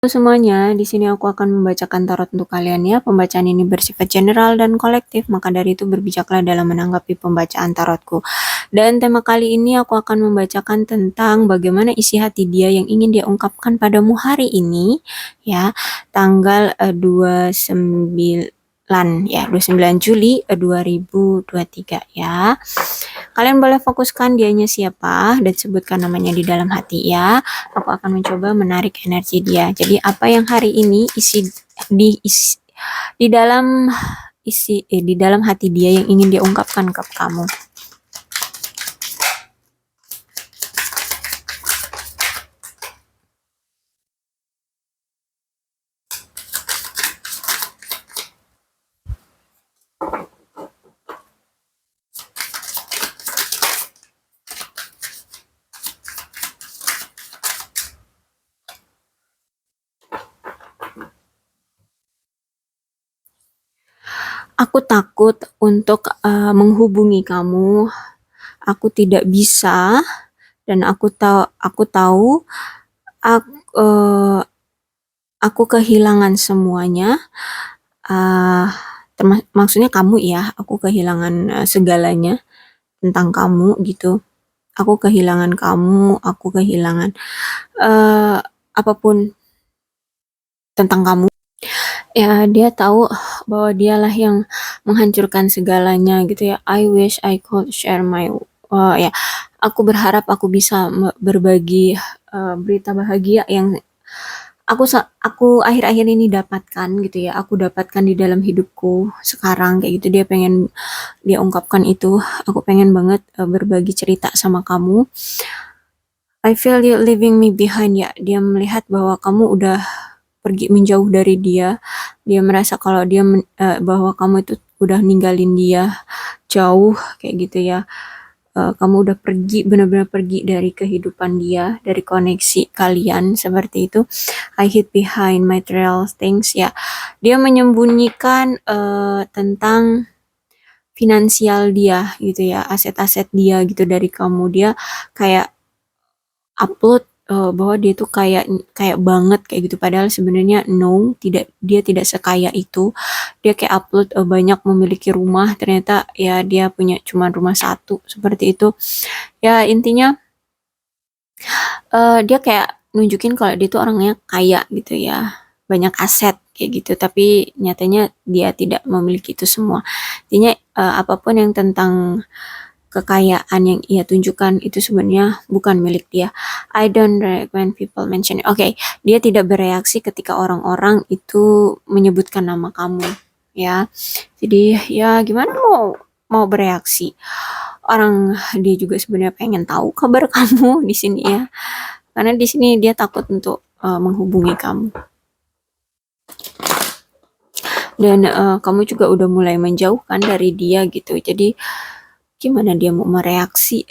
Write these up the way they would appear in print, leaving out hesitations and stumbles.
Halo semuanya, di sini aku akan membacakan tarot untuk kalian ya. Pembacaan ini bersifat general dan kolektif, maka dari itu berbijaklah dalam menanggapi pembacaan tarotku. Dan tema kali ini aku akan membacakan tentang bagaimana isi hati dia yang ingin dia ungkapkan padamu hari ini, ya, tanggal 29 Juli 2023 ya. Kalian boleh fokuskan dianya siapa dan sebutkan namanya di dalam hati ya. Aku akan mencoba menarik energi dia. Jadi apa yang hari ini di dalam di dalam hati dia yang ingin dia ungkapkan ke kamu. Aku takut untuk menghubungi kamu. Aku tidak bisa dan aku tahu aku kehilangan semuanya. Maksudnya kamu ya, aku kehilangan segalanya tentang kamu gitu. Aku kehilangan kamu, aku kehilangan apapun tentang kamu. Ya, dia tahu bahwa dialah yang menghancurkan segalanya gitu ya. I wish I could share my ya. Aku berharap aku bisa berbagi berita bahagia yang aku akhir-akhir ini dapatkan gitu ya. Aku dapatkan di dalam hidupku sekarang kayak gitu. Dia pengen dia ungkapkan itu. Aku pengen banget berbagi cerita sama kamu. I feel you leaving me behind ya. Dia melihat bahwa kamu udah pergi menjauh dari dia. Dia merasa kalau bahwa kamu itu udah ninggalin dia jauh kayak gitu ya. Kamu udah pergi, benar-benar pergi dari kehidupan dia, dari koneksi kalian seperti itu. I hid behind material things ya. Dia menyembunyikan tentang finansial dia gitu ya, aset-aset dia gitu dari kamu. Dia kayak upload bahwa dia tuh kayak kayak banget kayak gitu, padahal sebenarnya no, dia tidak sekaya itu. Dia kayak upload banyak memiliki rumah, ternyata ya dia punya cuma rumah satu seperti itu. Ya intinya dia kayak nunjukin kalau dia tuh orangnya kaya gitu ya, banyak aset kayak gitu, tapi nyatanya dia tidak memiliki itu semua. Intinya apapun yang tentang kekayaan yang ia tunjukkan itu sebenarnya bukan milik dia. I don't react when people mention it. Oke, dia tidak bereaksi ketika orang-orang itu menyebutkan nama kamu, ya. Jadi ya gimana mau bereaksi? Orang dia juga sebenarnya pengen tahu kabar kamu di sini ya. Karena di sini dia takut untuk menghubungi kamu. Dan kamu juga udah mulai menjauhkan dari dia gitu. Jadi gimana dia mau mereaksi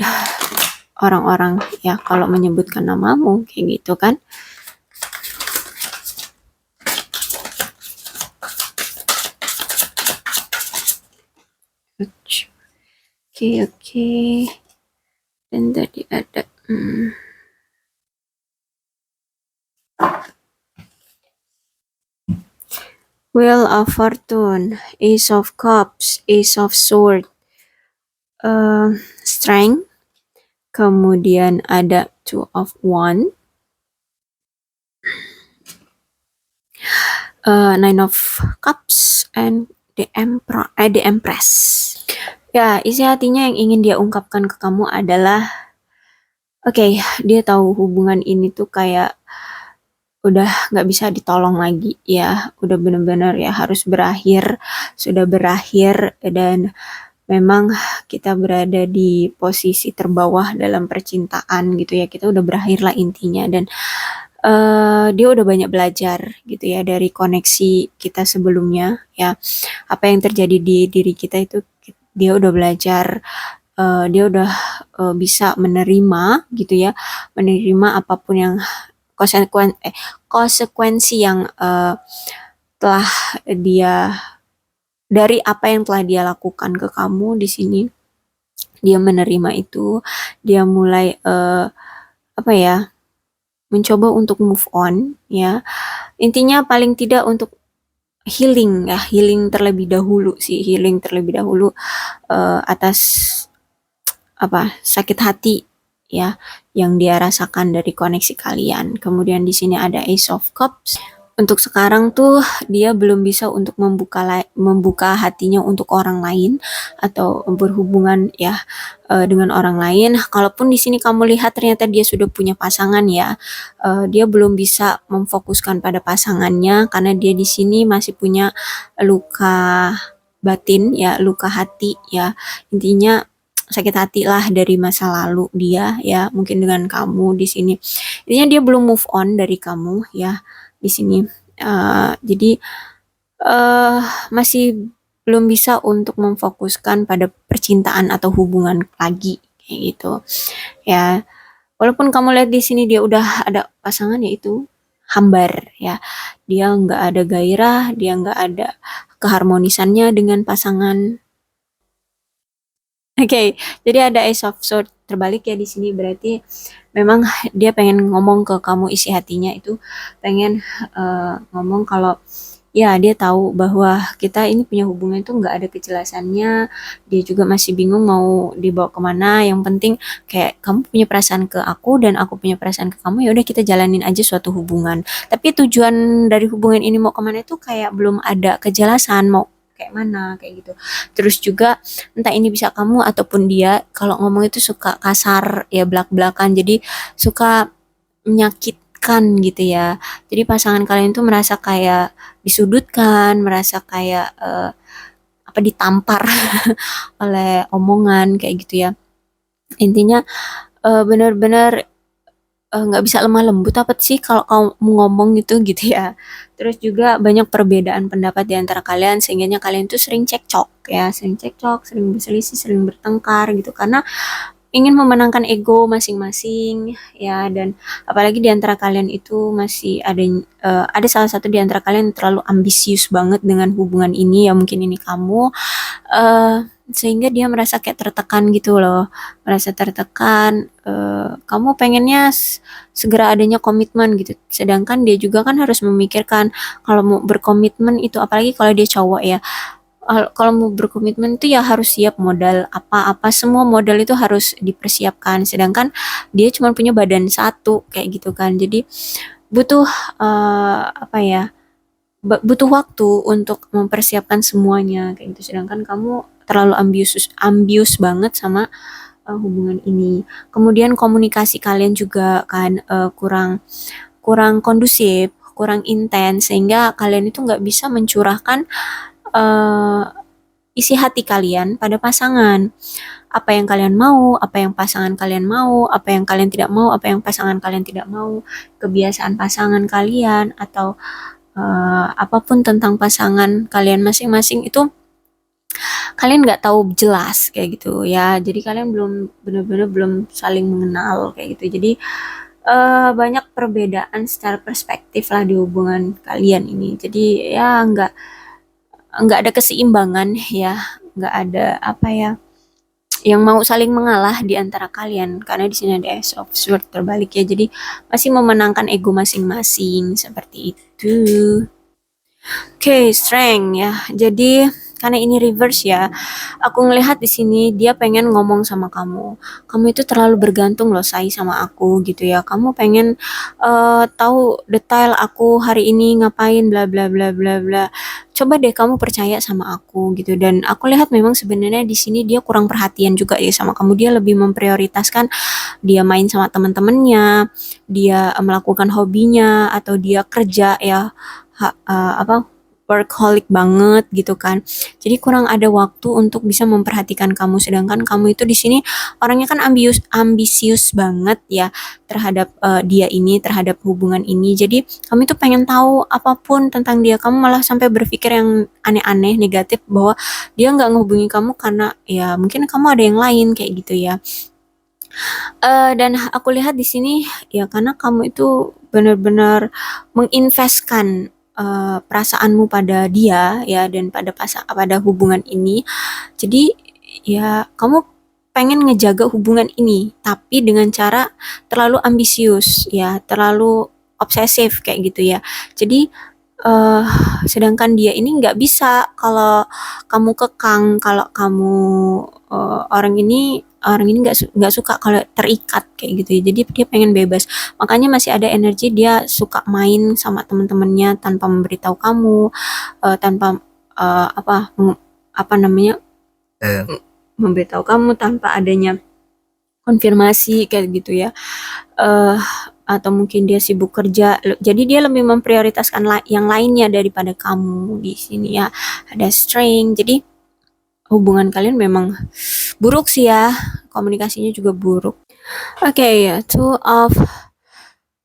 orang-orang ya kalau menyebutkan namamu kayak gitu kan. Oke. Dan tadi ada Wheel of Fortune, Ace of Cups, Ace of Sword, Strength, kemudian ada Two of Wands, Nine of Cups, and the Empress. Ya, isi hatinya yang ingin dia ungkapkan ke kamu adalah dia tahu hubungan ini tuh kayak udah nggak bisa ditolong lagi ya, udah bener-bener ya harus berakhir, sudah berakhir, dan memang kita berada di posisi terbawah dalam percintaan gitu ya, kita udah berakhir lah intinya. Dan dia udah banyak belajar gitu ya dari koneksi kita sebelumnya ya, apa yang terjadi di diri kita itu dia udah belajar, dia udah bisa menerima gitu ya, menerima apapun yang konsekuensi yang telah dia dari apa yang telah dia lakukan ke kamu di sini. Dia menerima itu, dia mulai mencoba untuk move on ya. Intinya paling tidak untuk healing ya, healing terlebih dahulu sih, healing terlebih dahulu atas sakit hati ya yang dia rasakan dari koneksi kalian. Kemudian di sini ada Ace of Cups. Untuk sekarang tuh dia belum bisa untuk membuka hatinya untuk orang lain atau berhubungan ya dengan orang lain. Kalaupun di sini kamu lihat ternyata dia sudah punya pasangan ya, dia belum bisa memfokuskan pada pasangannya karena dia di sini masih punya luka batin ya, luka hati ya. Intinya sakit hati lah dari masa lalu dia ya, mungkin dengan kamu di sini. Intinya dia belum move on dari kamu ya di sini. Jadi uh, masih belum bisa untuk memfokuskan pada percintaan atau hubungan lagi kayak gitu ya. Walaupun kamu lihat di sini dia udah ada pasangan yaitu hambar ya. Dia nggak ada gairah, dia nggak ada keharmonisannya dengan pasangan. Oke, jadi ada Ace of Swords terbalik ya di sini, berarti memang dia pengen ngomong ke kamu isi hatinya itu, pengen ngomong kalau ya dia tahu bahwa kita ini punya hubungan itu nggak ada kejelasannya, dia juga masih bingung mau dibawa kemana. Yang penting kayak kamu punya perasaan ke aku dan aku punya perasaan ke kamu, ya udah kita jalanin aja suatu hubungan. Tapi tujuan dari hubungan ini mau kemana itu kayak belum ada kejelasan mau kayak mana kayak gitu. Terus juga entah ini bisa kamu ataupun dia kalau ngomong itu suka kasar ya, belak-belakan, jadi suka menyakitkan gitu ya. Jadi pasangan kalian tuh merasa kayak disudutkan, merasa kayak ditampar oleh omongan kayak gitu ya. Intinya benar-benar nggak bisa lemah lembut apa sih kalau kamu ngomong gitu ya. Terus juga banyak perbedaan pendapat di antara kalian sehingga kalian tuh sering cekcok ya, sering cekcok, sering berselisih, sering bertengkar gitu karena ingin memenangkan ego masing-masing ya. Dan apalagi di antara kalian itu masih ada salah satu di antara kalian yang terlalu ambisius banget dengan hubungan ini ya, mungkin ini kamu eh sehingga dia merasa kayak tertekan gitu loh, merasa tertekan. Kamu pengennya segera adanya komitmen gitu, sedangkan dia juga kan harus memikirkan kalau mau berkomitmen itu, apalagi kalau dia cowok ya, kalau mau berkomitmen itu ya harus siap modal apa-apa, semua modal itu harus dipersiapkan, sedangkan dia cuma punya badan satu kayak gitu kan. Jadi butuh apa ya, butuh waktu untuk mempersiapkan semuanya kayak gitu, sedangkan kamu terlalu ambius ambius banget sama hubungan ini. Kemudian komunikasi kalian juga kan kurang kurang kondusif, kurang intens, sehingga kalian itu nggak bisa mencurahkan eh, isi hati kalian pada pasangan. Apa yang kalian mau, apa yang pasangan kalian mau, apa yang kalian tidak mau, apa yang pasangan kalian tidak mau, kebiasaan pasangan kalian atau apapun tentang pasangan kalian masing-masing itu kalian nggak tahu jelas kayak gitu ya. Jadi kalian belum benar-benar belum saling mengenal kayak gitu. Jadi banyak perbedaan secara perspektif lah di hubungan kalian ini. Jadi ya nggak ada keseimbangan ya, nggak ada apa ya yang mau saling mengalah di antara kalian karena di sini ada Ace of Swords terbalik ya. Jadi masih memenangkan ego masing-masing seperti itu. Oke, strength ya. Jadi karena ini reverse ya, aku ngelihat di sini dia pengen ngomong sama kamu. Kamu itu terlalu bergantung loh, say, sama aku gitu ya. Kamu pengen tahu detail aku hari ini ngapain, bla bla bla bla bla. Coba deh kamu percaya sama aku gitu. Dan aku lihat memang sebenarnya di sini dia kurang perhatian juga ya sama kamu. Dia lebih memprioritaskan dia main sama teman-temannya, dia melakukan hobinya atau dia kerja ya, workaholic banget gitu kan. Jadi kurang ada waktu untuk bisa memperhatikan kamu, sedangkan kamu itu di sini orangnya kan ambisius banget ya terhadap dia ini, terhadap hubungan ini. Jadi kamu itu pengen tahu apapun tentang dia, kamu malah sampai berpikir yang aneh-aneh negatif bahwa dia nggak ngehubungi kamu karena ya mungkin kamu ada yang lain kayak gitu ya. Dan aku lihat di sini ya karena kamu itu benar-benar menginvestkan perasaanmu pada dia ya dan pada hubungan ini. Jadi ya kamu pengen ngejaga hubungan ini, tapi dengan cara terlalu ambisius ya, terlalu obsesif kayak gitu ya. Jadi eh sedangkan dia ini nggak bisa kalau kamu kekang, kalau kamu orang ini nggak suka kalau terikat kayak gitu ya. Jadi dia pengen bebas. Makanya masih ada energi dia suka main sama teman-temannya tanpa memberitahu kamu, tanpa apa namanya memberitahu kamu, tanpa adanya konfirmasi kayak gitu ya. eh atau mungkin dia sibuk kerja, jadi dia lebih memprioritaskan yang lainnya daripada kamu di sini ya. Ada strain, jadi hubungan kalian memang buruk sih ya, komunikasinya juga buruk. Oke ya, two of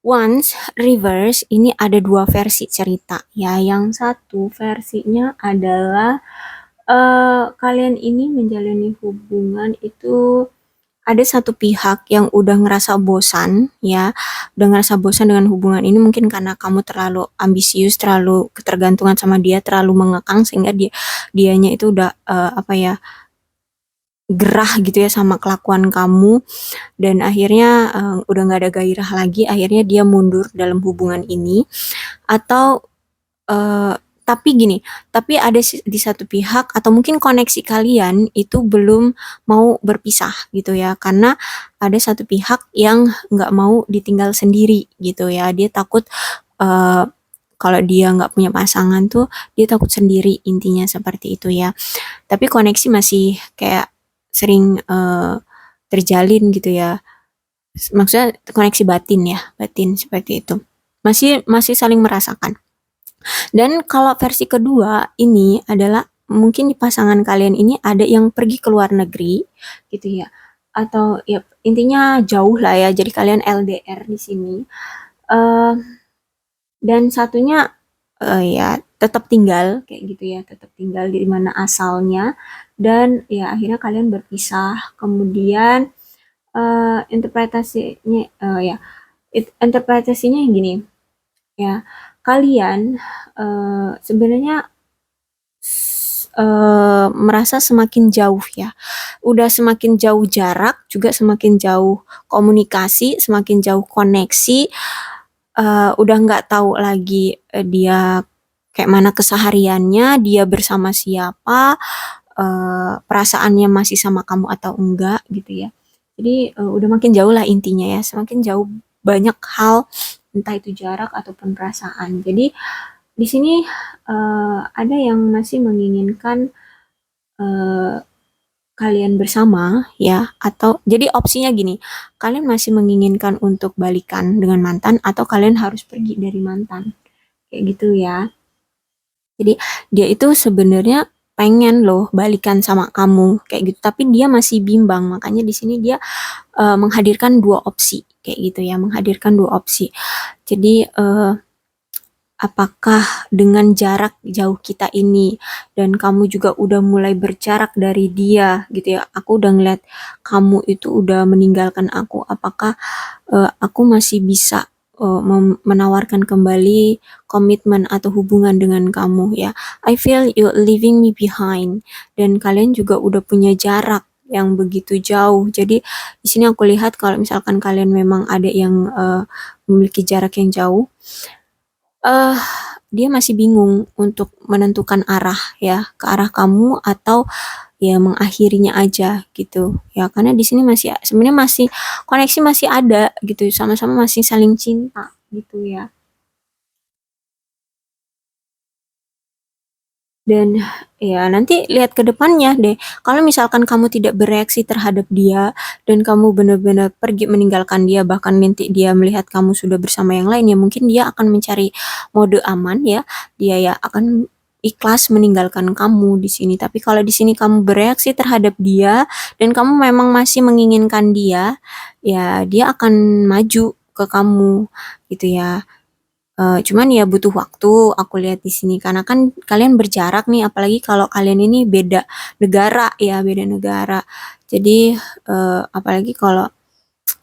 Wands reverse ini ada dua versi cerita ya. Yang satu versinya adalah kalian ini menjalani hubungan itu ada satu pihak yang udah ngerasa bosan ya, udah ngerasa bosan dengan hubungan ini, mungkin karena kamu terlalu ambisius, terlalu ketergantungan sama dia, terlalu mengekang sehingga dianya itu udah gerah gitu ya sama kelakuan kamu, dan akhirnya udah nggak ada gairah lagi, akhirnya dia mundur dalam hubungan ini. Atau tapi gini, tapi ada di satu pihak atau mungkin koneksi kalian itu belum mau berpisah gitu ya, karena ada satu pihak yang nggak mau ditinggal sendiri gitu ya. Dia takut kalau dia nggak punya pasangan tuh dia takut sendiri, intinya seperti itu ya. Tapi koneksi masih kayak sering terjalin gitu ya. Maksudnya koneksi batin ya, batin seperti itu. Masih saling merasakan. Dan kalau versi kedua ini adalah mungkin di pasangan kalian ini ada yang pergi ke luar negeri gitu ya. Atau ya intinya jauh lah ya. Jadi kalian LDR di sini. Eh dan satunya ya tetap tinggal kayak gitu ya, tetap tinggal di mana asalnya, dan ya akhirnya kalian berpisah. Kemudian interpretasinya ya interpretasinya gini ya, kalian sebenarnya merasa semakin jauh ya, udah semakin jauh jarak, juga semakin jauh komunikasi, semakin jauh koneksi, udah nggak tahu lagi dia kayak mana kesehariannya, dia bersama siapa, perasaannya masih sama kamu atau enggak gitu ya. Jadi udah makin jauh lah intinya ya, semakin jauh banyak hal, entah itu jarak ataupun perasaan. Jadi di sini ada yang masih menginginkan kalian bersama ya, atau jadi opsinya gini, kalian masih menginginkan untuk balikan dengan mantan atau kalian harus pergi dari mantan kayak gitu ya. Jadi dia itu sebenarnya pengen loh balikan sama kamu kayak gitu, tapi dia masih bimbang. Makanya di sini dia menghadirkan dua opsi kayak gitu ya, menghadirkan dua opsi. Jadi apakah dengan jarak jauh kita ini dan kamu juga udah mulai berjarak dari dia gitu ya, aku udah ngeliat kamu itu udah meninggalkan aku, apakah aku masih bisa menawarkan kembali komitmen atau hubungan dengan kamu ya. I feel you leaving me behind, dan kalian juga udah punya jarak yang begitu jauh. Jadi di sini aku lihat kalau misalkan kalian memang ada yang memiliki jarak yang jauh, eh dia masih bingung untuk menentukan arah ya, ke arah kamu atau ya mengakhirinya aja gitu ya, karena di sini masih sebenarnya masih koneksi masih ada gitu, sama-sama masih saling cinta gitu ya. Dan ya nanti lihat ke depannya deh. Kalau misalkan kamu tidak bereaksi terhadap dia dan kamu benar-benar pergi meninggalkan dia, bahkan nanti dia melihat kamu sudah bersama yang lain, ya mungkin dia akan mencari mode aman ya. Dia ya akan ikhlas meninggalkan kamu di sini. Tapi kalau di sini kamu bereaksi terhadap dia dan kamu memang masih menginginkan dia, ya dia akan maju ke kamu gitu ya. Cuman ya butuh waktu aku lihat di sini, karena kan kalian berjarak nih, apalagi kalau kalian ini beda negara ya, beda negara. Jadi apalagi kalau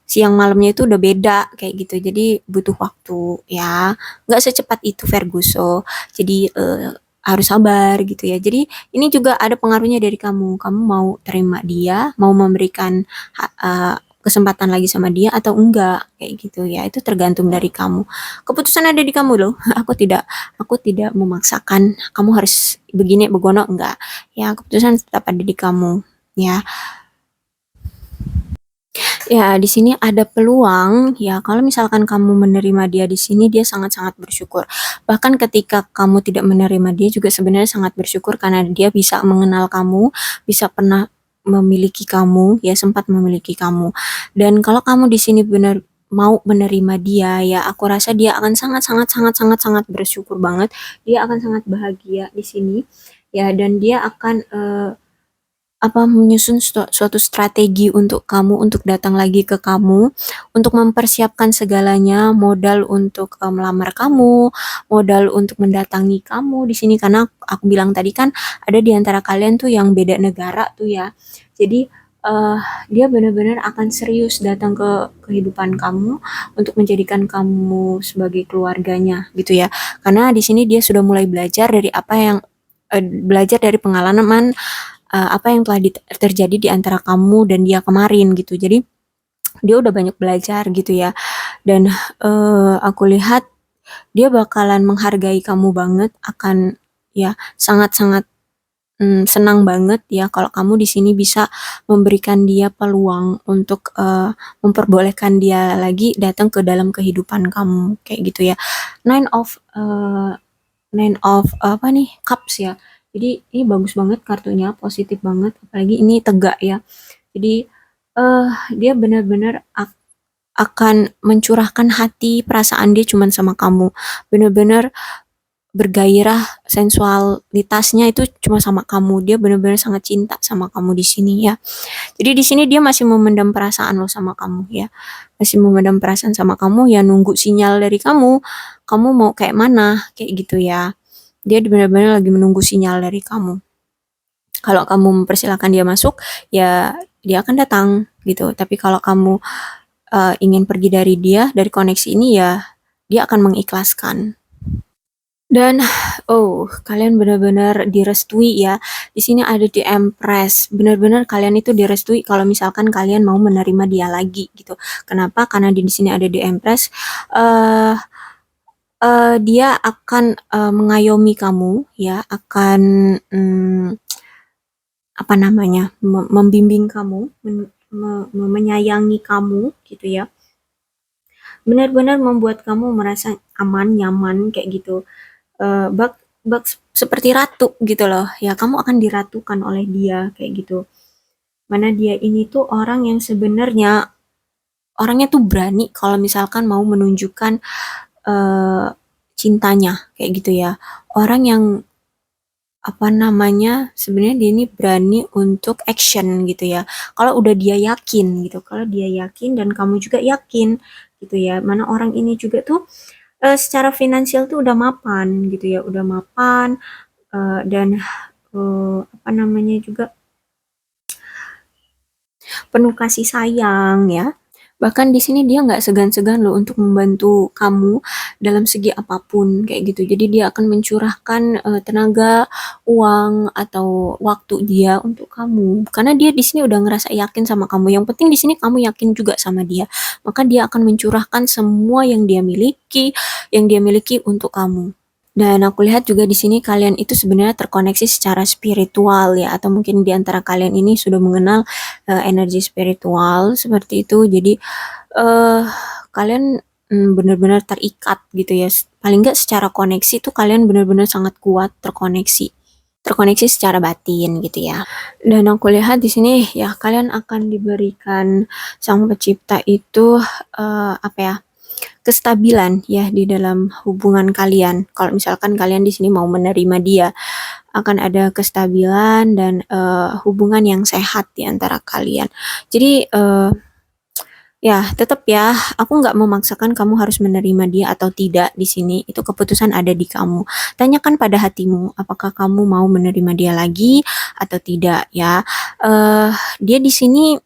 siang malamnya itu udah beda kayak gitu. Jadi butuh waktu ya. Nggak secepat itu Ferguso. Jadi harus sabar gitu ya. Jadi ini juga ada pengaruhnya dari kamu. Kamu mau terima dia, mau memberikan kesempatan lagi sama dia atau enggak kayak gitu ya. Itu tergantung dari kamu. Keputusan ada di kamu loh. Aku tidak memaksakan kamu harus begini begono enggak. Ya, keputusan tetap ada di kamu. Ya, ya, di sini ada peluang ya kalau misalkan kamu menerima dia di sini dia sangat-sangat bersyukur. Bahkan ketika kamu tidak menerima dia juga sebenarnya sangat bersyukur karena dia bisa mengenal kamu, bisa pernah memiliki kamu, ya sempat memiliki kamu. Dan kalau kamu di sini benar mau menerima dia ya aku rasa dia akan sangat sangat sangat sangat sangat bersyukur banget. Dia akan sangat bahagia di sini ya dan dia akan menyusun suatu strategi untuk kamu, untuk datang lagi ke kamu, untuk mempersiapkan segalanya, modal untuk melamar kamu, modal untuk mendatangi kamu di sini karena aku bilang tadi kan ada di antara kalian tuh yang beda negara tuh ya. Jadi eh, dia benar-benar akan serius datang ke kehidupan kamu untuk menjadikan kamu sebagai keluarganya gitu ya. Karena di sini dia sudah mulai belajar dari apa yang belajar dari pengalaman apa yang telah terjadi di antara kamu dan dia kemarin gitu. Jadi dia udah banyak belajar gitu ya. Dan aku lihat dia bakalan menghargai kamu banget, akan ya sangat-sangat senang banget ya kalau kamu di sini bisa memberikan dia peluang untuk memperbolehkan dia lagi datang ke dalam kehidupan kamu kayak gitu ya. Nine of Nine of apa nih? Cups ya. Jadi ini bagus banget kartunya, positif banget. Apalagi ini tegak ya. Jadi dia benar-benar akan mencurahkan hati, perasaan dia cuman sama kamu. Benar-benar bergairah, sensualitasnya itu cuma sama kamu. Dia benar-benar sangat cinta sama kamu di sini ya. Jadi di sini dia masih memendam perasaan lo sama kamu ya. Masih memendam perasaan sama kamu ya nunggu sinyal dari kamu. Kamu mau kayak mana? Kayak gitu ya. Dia benar-benar lagi menunggu sinyal dari kamu. Kalau kamu mempersilahkan dia masuk, ya dia akan datang gitu. Tapi kalau kamu ingin pergi dari dia, dari koneksi ini ya dia akan mengikhlaskan. Dan kalian benar-benar direstui ya. Di sini ada di Empress. Benar-benar kalian itu direstui kalau misalkan kalian mau menerima dia lagi gitu. Kenapa? Karena di sini ada di Empress. eh dia akan mengayomi kamu ya, akan apa namanya? Membimbing kamu, menyayangi kamu gitu ya. Benar-benar membuat kamu merasa aman, nyaman kayak gitu. Bak bak seperti ratu gitu loh. Ya, kamu akan diratukan oleh dia kayak gitu. Mana dia ini tuh orang yang sebenarnya orangnya tuh berani kalau misalkan mau menunjukkan eh, cintanya kayak gitu ya. Orang yang apa namanya sebenarnya dia ini berani untuk action gitu ya. Kalau udah dia yakin gitu, kalau dia yakin dan kamu juga yakin gitu ya. Mana orang ini juga tuh secara finansial tuh udah mapan gitu ya, udah mapan dan apa namanya juga penuh kasih sayang ya. Bahkan di sini dia nggak segan-segan loh untuk membantu kamu dalam segi apapun kayak gitu. Jadi dia akan mencurahkan tenaga, uang atau waktu dia untuk kamu. Karena dia di sini udah ngerasa yakin sama kamu. Yang penting di sini kamu yakin juga sama dia. Maka dia akan mencurahkan semua yang dia miliki untuk kamu. Dan aku lihat juga di sini kalian itu sebenarnya terkoneksi secara spiritual ya, atau mungkin di antara kalian ini sudah mengenal energi spiritual seperti itu. Jadi eh kalian benar-benar terikat gitu ya. Paling nggak secara koneksi tuh kalian benar-benar sangat kuat terkoneksi. Terkoneksi secara batin gitu ya. Dan aku lihat di sini ya kalian akan diberikan Sang Pencipta itu apa ya? Kestabilan ya di dalam hubungan kalian. Kalau misalkan kalian di sini mau menerima dia, akan ada kestabilan dan hubungan yang sehat di antara kalian. Jadi ya tetap ya, aku nggak memaksakan kamu harus menerima dia atau tidak di sini. Itu keputusan ada di kamu. Tanyakan pada hatimu, apakah kamu mau menerima dia lagi atau tidak ya. eh dia di sini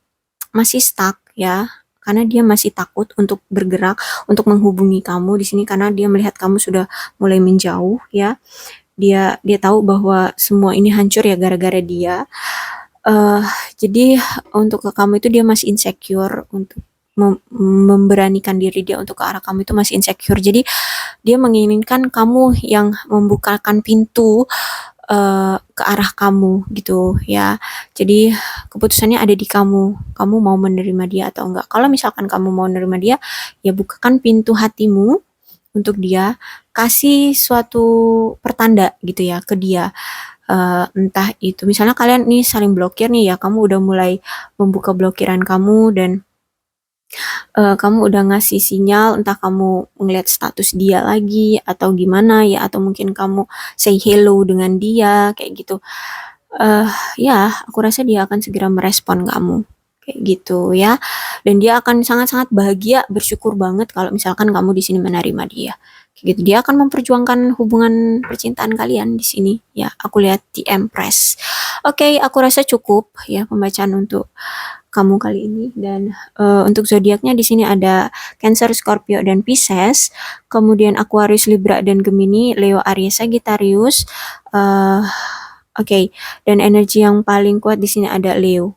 masih stuck ya karena dia masih takut untuk bergerak untuk menghubungi kamu di sini karena dia melihat kamu sudah mulai menjauh ya dia tahu bahwa semua ini hancur ya gara-gara dia. Eh, jadi untuk ke kamu itu dia masih insecure untuk memberanikan diri dia untuk ke arah kamu itu masih insecure. Jadi dia menginginkan kamu yang membukakan pintu ke arah kamu gitu ya. Jadi keputusannya ada di kamu. Kamu mau menerima dia atau enggak. Kalau misalkan kamu mau menerima dia, ya bukakan pintu hatimu untuk dia, kasih suatu pertanda gitu ya ke dia. Entah itu misalnya kalian nih saling blokir nih ya, kamu udah mulai membuka blokiran kamu dan kamu udah ngasih sinyal, entah kamu ngeliat status dia lagi atau gimana ya, atau mungkin kamu say hello dengan dia kayak gitu. Eh ya, aku rasa dia akan segera merespon kamu kayak gitu ya. Dan dia akan sangat-sangat bahagia, bersyukur banget kalau misalkan kamu di sini menerima dia. Kayak gitu. Dia akan memperjuangkan hubungan percintaan kalian di sini. Ya, aku lihat di Empress. Oke, aku rasa cukup ya pembacaan untuk kamu kali ini dan untuk zodiaknya di sini ada Cancer, Scorpio dan Pisces, kemudian Aquarius, Libra dan Gemini, Leo, Aries, Sagittarius. eh Oke, dan energi yang paling kuat di sini ada Leo.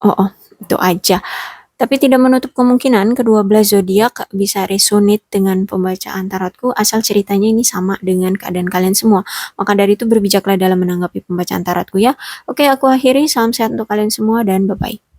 Oh, itu aja. Tapi tidak menutup kemungkinan kedua belas zodiak bisa resonate dengan pembacaan tarotku asal ceritanya ini sama dengan keadaan kalian semua. Maka dari itu berbijaklah dalam menanggapi pembacaan tarotku ya. Oke, aku akhiri. Salam sehat untuk kalian semua dan bye-bye.